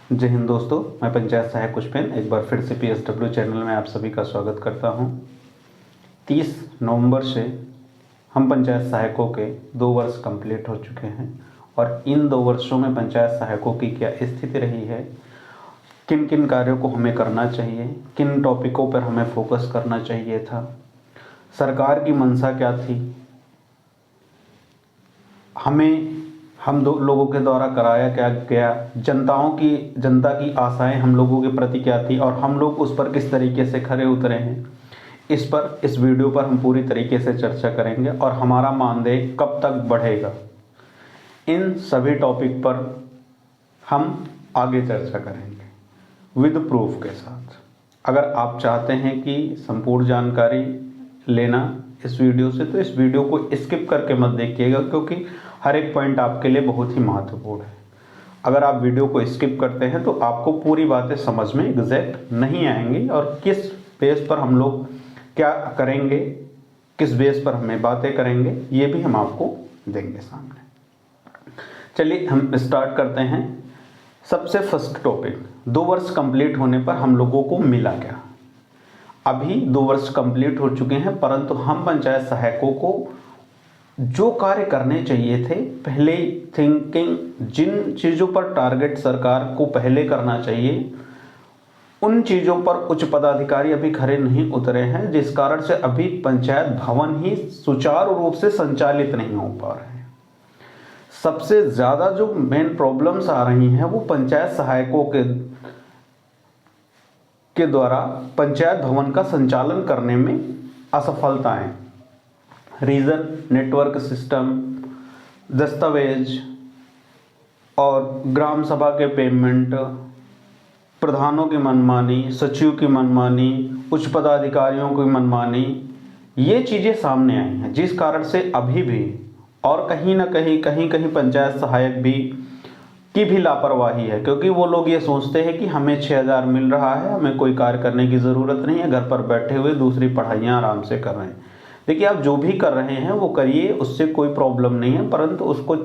जय हिंद दोस्तों, मैं पंचायत सहायक पुष्पेन एक बार फिर से PSW चैनल में आप सभी का स्वागत करता हूं। 30 नवंबर से हम पंचायत सहायकों के 2 वर्ष कंप्लीट हो चुके हैं और इन 2 वर्षों में पंचायत सहायकों की क्या स्थिति रही है, किन किन कार्यों को हमें करना चाहिए, किन टॉपिकों पर हमें फोकस करना चाहिए था, सरकार की मंशा क्या थी, हम दो लोगों के द्वारा कराया क्या गया, जनता की आशाएं हम लोगों के प्रति क्या थी और हम लोग उस पर किस तरीके से खरे उतरे हैं। इस वीडियो पर हम पूरी तरीके से चर्चा करेंगे और हमारा मानदेय कब तक बढ़ेगा, इन सभी टॉपिक पर हम आगे चर्चा करेंगे विद प्रूफ के साथ। अगर आप चाहते हैं कि संपूर्ण जानकारी लेना इस वीडियो से, तो इस वीडियो को स्किप करके मत देखिएगा, क्योंकि हर एक पॉइंट आपके लिए बहुत ही महत्वपूर्ण है। अगर आप वीडियो को स्किप करते हैं तो आपको पूरी बातें समझ में एग्जैक्ट नहीं आएंगी और किस बेस पर हम लोग क्या करेंगे, किस बेस पर हमें बातें करेंगे, ये भी हम आपको देंगे सामने। चलिए हम स्टार्ट करते हैं। सबसे फर्स्ट टॉपिक, 2 वर्ष कंप्लीट होने पर हम लोगों को मिला क्या। अभी 2 वर्ष कंप्लीट हो चुके हैं, परंतु हम पंचायत सहायकों को जो कार्य करने चाहिए थे, पहले थिंकिंग, जिन चीज़ों पर टारगेट सरकार को पहले करना चाहिए, उन चीज़ों पर उच्च पदाधिकारी अभी खरे नहीं उतरे हैं, जिस कारण से अभी पंचायत भवन ही सुचारू रूप से संचालित नहीं हो पा रहे हैं। सबसे ज़्यादा जो मेन प्रॉब्लम्स आ रही हैं वो पंचायत सहायकों के द्वारा पंचायत भवन का संचालन करने में असफलताएं। रीजन, नेटवर्क सिस्टम, दस्तावेज और ग्राम सभा के पेमेंट, प्रधानों की मनमानी, सचिव की मनमानी, उच्च पदाधिकारियों की मनमानी, ये चीज़ें सामने आई हैं, जिस कारण से अभी भी और कहीं ना कहीं पंचायत सहायक की भी लापरवाही है, क्योंकि वो लोग ये सोचते हैं कि हमें 6000 मिल रहा है, हमें कोई कार्य करने की ज़रूरत नहीं है, घर पर बैठे हुए दूसरी पढ़ाइयाँ आराम से कर रहे हैं। देखिए, आप जो भी कर रहे हैं वो करिए, उससे कोई प्रॉब्लम नहीं है, परंतु उसको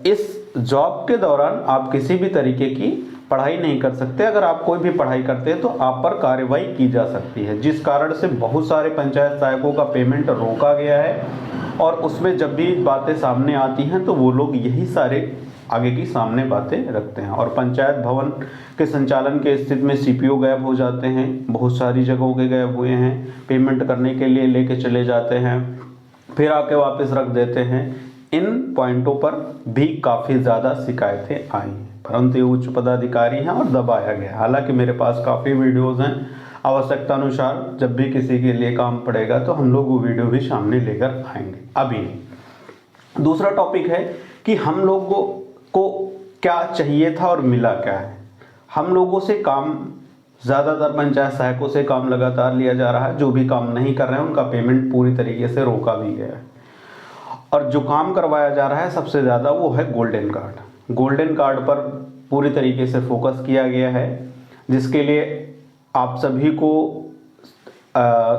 इस जॉब के दौरान आप किसी भी तरीके की पढ़ाई नहीं कर सकते। अगर आप कोई भी पढ़ाई करते हैं तो आप पर कार्रवाई की जा सकती है, जिस कारण से बहुत सारे पंचायत सहायकों का पेमेंट रोका गया है और उसमें जब भी बातें सामने आती हैं तो वो लोग यही सारे आगे की सामने बातें रखते हैं और पंचायत भवन के संचालन के स्थिति में CPO गायब हो जाते हैं, बहुत सारी जगहों के गायब हुए हैं, पेमेंट करने के लिए लेके चले जाते हैं, फिर आके वापस रख देते हैं। इन पॉइंटों पर भी काफ़ी ज़्यादा शिकायतें आई हैं, परंतु ये उच्च पदाधिकारी हैं और दबाया गया। हालांकि मेरे पास काफ़ी वीडियोज़ हैं, आवश्यकता अनुसार जब भी किसी के लिए काम पड़ेगा तो हम लोग वो वीडियो भी सामने लेकर आएंगे। अभी दूसरा टॉपिक है कि हम लोगों को क्या चाहिए था और मिला क्या है। हम लोगों से काम, ज़्यादातर पंचायत सहायकों से काम लगातार लिया जा रहा है, जो भी काम नहीं कर रहे हैं उनका पेमेंट पूरी तरीके से रोका भी गया है और जो काम करवाया जा रहा है सबसे ज़्यादा वो है गोल्डन कार्ड। गोल्डन कार्ड पर पूरी तरीके से फोकस किया गया है, जिसके लिए आप सभी को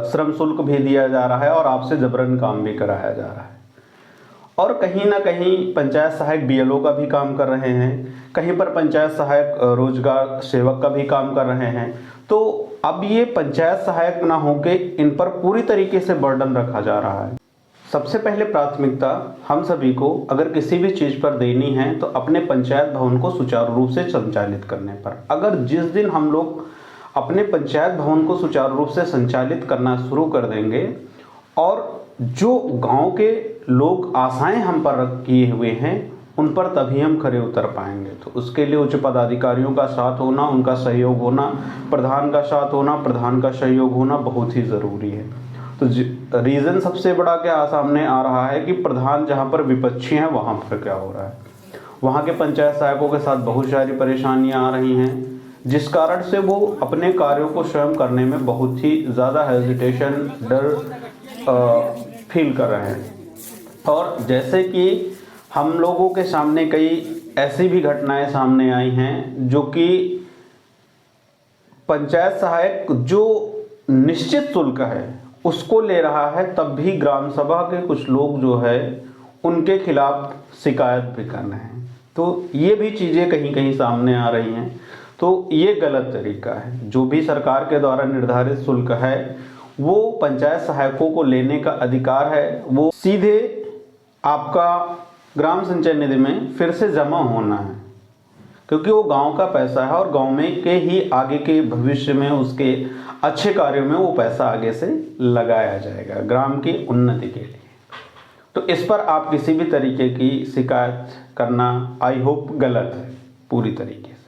श्रम शुल्क भी दिया जा रहा है और आपसे जबरन काम भी कराया जा रहा है। और कहीं ना कहीं पंचायत सहायक BLO का भी काम कर रहे हैं, कहीं पर पंचायत सहायक रोजगार सेवक का भी काम कर रहे हैं। तो अब ये पंचायत सहायक ना होके इन पर पूरी तरीके से बर्डन रखा जा रहा है। सबसे पहले प्राथमिकता हम सभी को अगर किसी भी चीज़ पर देनी है तो अपने पंचायत भवन को सुचारू रूप से संचालित करने पर। अगर जिस दिन हम लोग अपने पंचायत भवन को सुचारू रूप से संचालित करना शुरू कर देंगे और जो गांव के लोग आशाएं हम पर किए हुए हैं उन पर तभी हम खरे उतर पाएंगे। तो उसके लिए उच्च पदाधिकारियों का साथ होना, उनका सहयोग होना, प्रधान का साथ होना, प्रधान का सहयोग होना बहुत ही ज़रूरी है। तो रीज़न सबसे बड़ा क्या सामने आ रहा है कि प्रधान जहाँ पर विपक्षी हैं वहाँ पर क्या हो रहा है, वहाँ के पंचायत सहायकों के साथ बहुत सारी परेशानियाँ आ रही हैं, जिस कारण से वो अपने कार्यों को स्वयं करने में बहुत ही ज़्यादा हेजिटेशन, डर फील कर रहे हैं। और जैसे कि हम लोगों के सामने कई ऐसी भी घटनाएं सामने आई हैं जो कि पंचायत सहायक जो निश्चित शुल्क है उसको ले रहा है, तब भी ग्राम सभा के कुछ लोग जो है उनके खिलाफ शिकायत भी कर रहे हैं। तो ये भी चीज़ें कहीं कहीं सामने आ रही हैं। तो ये गलत तरीका है। जो भी सरकार के द्वारा निर्धारित शुल्क है वो पंचायत सहायकों को लेने का अधिकार है, वो सीधे आपका ग्राम संचय निधि में फिर से जमा होना है, क्योंकि वो गांव का पैसा है और गांव में के ही आगे के भविष्य में उसके अच्छे कार्यों में वो पैसा आगे से लगाया जाएगा ग्राम की उन्नति के लिए। तो इस पर आप किसी भी तरीके की शिकायत करना आई होप गलत है पूरी तरीके से।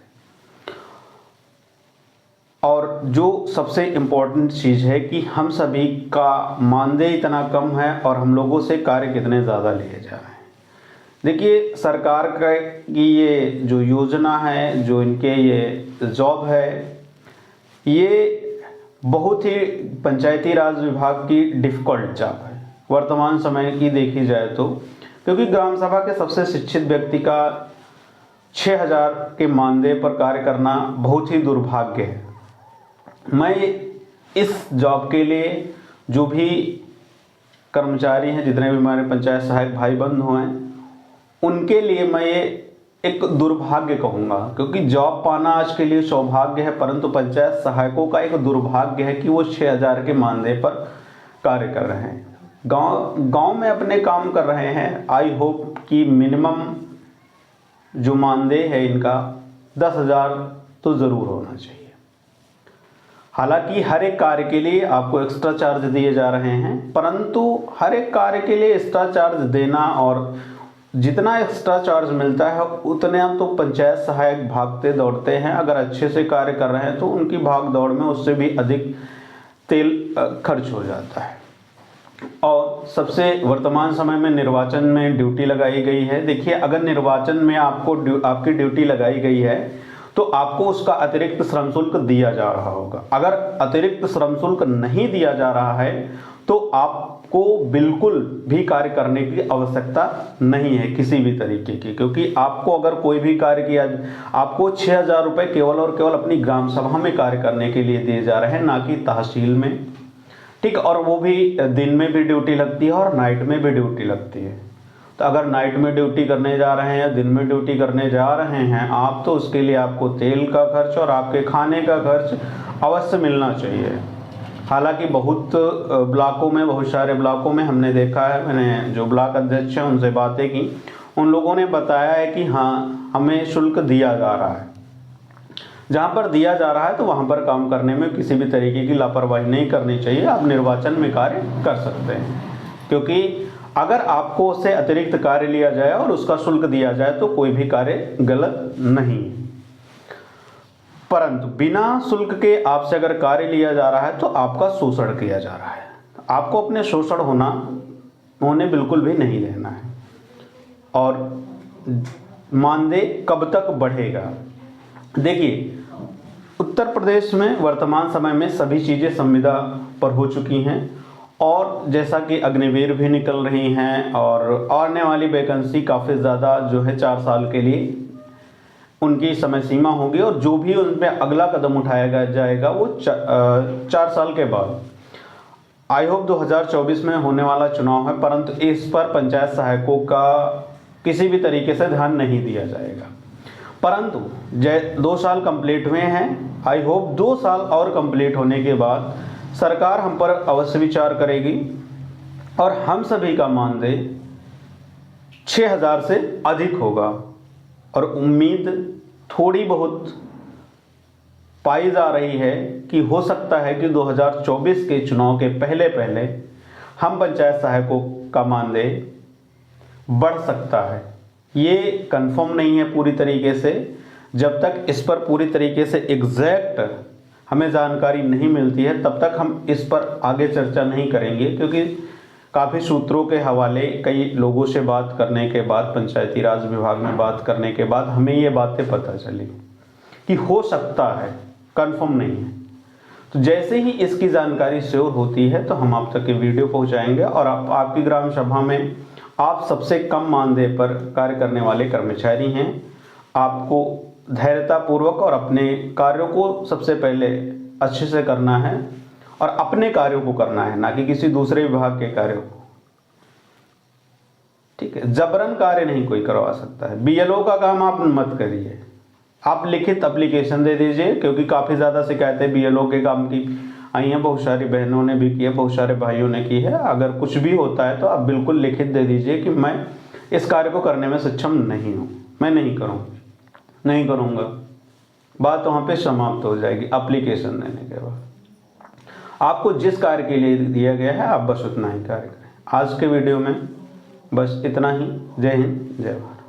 और जो सबसे इम्पोर्टेंट चीज़ है कि हम सभी का मानदेय इतना कम है और हम लोगों से कार्य कितने ज़्यादा लिए जा रहे हैं। देखिए, सरकार का की ये जो योजना है, जो इनके ये जॉब है, ये बहुत ही पंचायती राज विभाग की डिफ़िकल्ट जॉब है वर्तमान समय की देखी जाए तो, क्योंकि ग्राम सभा के सबसे शिक्षित व्यक्ति का 6,000 के मानदेय पर कार्य करना बहुत ही दुर्भाग्य है। मैं इस जॉब के लिए जो भी कर्मचारी हैं, जितने भी हमारे पंचायत सहायक भाई बंधु हैं, उनके लिए मैं ये एक दुर्भाग्य कहूँगा, क्योंकि जॉब पाना आज के लिए सौभाग्य है, परंतु पंचायत सहायकों का एक दुर्भाग्य है कि वो 6,000 के मानदेय पर कार्य कर रहे हैं, गांव में अपने काम कर रहे हैं। आई होप कि मिनिमम जो मानदेय है इनका 10,000 तो ज़रूर होना चाहिए। हालांकि हर एक कार्य के लिए आपको एक्स्ट्रा चार्ज दिए जा रहे हैं, परंतु हर एक कार्य के लिए एक्स्ट्रा चार्ज देना, और जितना एक्स्ट्रा चार्ज मिलता है उतना तो पंचायत सहायक भागते दौड़ते हैं। अगर अच्छे से कार्य कर रहे हैं तो उनकी भाग दौड़ में उससे भी अधिक तेल खर्च हो जाता है। और सबसे वर्तमान समय में निर्वाचन में ड्यूटी लगाई गई है। देखिए, अगर निर्वाचन में आपकी ड्यूटी लगाई गई है तो आपको उसका अतिरिक्त श्रम शुल्क दिया जा रहा होगा। अगर अतिरिक्त श्रम शुल्क नहीं दिया जा रहा है तो आपको बिल्कुल भी कार्य करने की आवश्यकता नहीं है किसी भी तरीके की, क्योंकि आपको अगर कोई भी कार्य किया, आपको 6,000 रुपये केवल और केवल अपनी ग्राम सभा में कार्य करने के लिए दिए जा रहे हैं, ना कि तहसील में। ठीक, और वो भी दिन में भी ड्यूटी लगती है और नाइट में भी ड्यूटी लगती है। तो अगर नाइट में ड्यूटी करने जा रहे हैं या दिन में ड्यूटी करने जा रहे हैं आप, तो उसके लिए आपको तेल का खर्च और आपके खाने का खर्च अवश्य मिलना चाहिए। हालांकि बहुत ब्लॉकों में, बहुत सारे ब्लॉकों में हमने देखा है, मैंने जो ब्लॉक अध्यक्ष हैं उनसे बातें की, उन लोगों ने बताया है कि हाँ, हमें शुल्क दिया जा रहा है। जहाँ पर दिया जा रहा है तो वहाँ पर काम करने में किसी भी तरीके की लापरवाही नहीं करनी चाहिए। आप निर्वाचन में कार्य कर सकते हैं, क्योंकि अगर आपको उससे अतिरिक्त कार्य लिया जाए और उसका शुल्क दिया जाए तो कोई भी कार्य गलत नहीं है। परंतु बिना शुल्क के आपसे अगर कार्य लिया जा रहा है तो आपका शोषण किया जा रहा है। आपको अपने शोषण होने बिल्कुल भी नहीं देना है। और मानदेय कब तक बढ़ेगा? देखिए, उत्तर प्रदेश में वर्तमान समय में सभी चीज़ें संविदा पर हो चुकी हैं, और जैसा कि अग्निवीर भी निकल रही हैं, और आने वाली वैकेंसी काफ़ी ज़्यादा जो है 4 साल के लिए उनकी समय सीमा होगी, और जो भी उन पर अगला कदम उठाया जाएगा वो 4 साल के बाद। आई होप 2024 में होने वाला चुनाव है, परंतु इस पर पंचायत सहायकों का किसी भी तरीके से ध्यान नहीं दिया जाएगा। परंतु 2 साल कंप्लीट हुए हैं, आई होप 2 साल और कंप्लीट होने के बाद सरकार हम पर अवश्य विचार करेगी और हम सभी का मानदेय 6,000 से अधिक होगा। और उम्मीद थोड़ी बहुत पाई जा रही है कि हो सकता है कि 2024 के चुनाव के पहले पहले हम पंचायत सहायकों का मानदेय बढ़ सकता है। ये कंफर्म नहीं है पूरी तरीके से। जब तक इस पर पूरी तरीके से एग्जैक्ट हमें जानकारी नहीं मिलती है तब तक हम इस पर आगे चर्चा नहीं करेंगे, क्योंकि काफ़ी सूत्रों के हवाले कई लोगों से बात करने के बाद, पंचायती राज विभाग में बात करने के बाद हमें ये बातें पता चली कि हो सकता है, कंफर्म नहीं है। तो जैसे ही इसकी जानकारी श्योर होती है तो हम आप तक ये वीडियो पहुंचाएंगे, और आपकी ग्राम सभा में आप सबसे कम मानदेय पर कार्य करने वाले कर्मचारी हैं। आपको धैर्यतापूर्वक और अपने कार्यों को सबसे पहले अच्छे से करना है, और अपने कार्यों को करना है, ना कि किसी दूसरे विभाग के कार्यों को। ठीक है, जबरन कार्य नहीं कोई करवा सकता है। बीएलओ का काम आप मत करिए, आप लिखित एप्लीकेशन दे दीजिए, क्योंकि काफ़ी ज़्यादा शिकायतें बीएलओ के काम की आई हैं, बहुत सारी बहनों ने भी की है, बहुत सारे भाइयों ने की है। अगर कुछ भी होता है तो आप बिल्कुल लिखित दे दीजिए कि मैं इस कार्य को करने में सक्षम नहीं हूँ, मैं नहीं करूँगा। बात वहाँ पे समाप्त हो जाएगी एप्लीकेशन देने के बाद। आपको जिस कार्य के लिए दिया गया है आप बस उतना ही कार्य करें। आज के वीडियो में बस इतना ही। जय हिंद, जय भारत।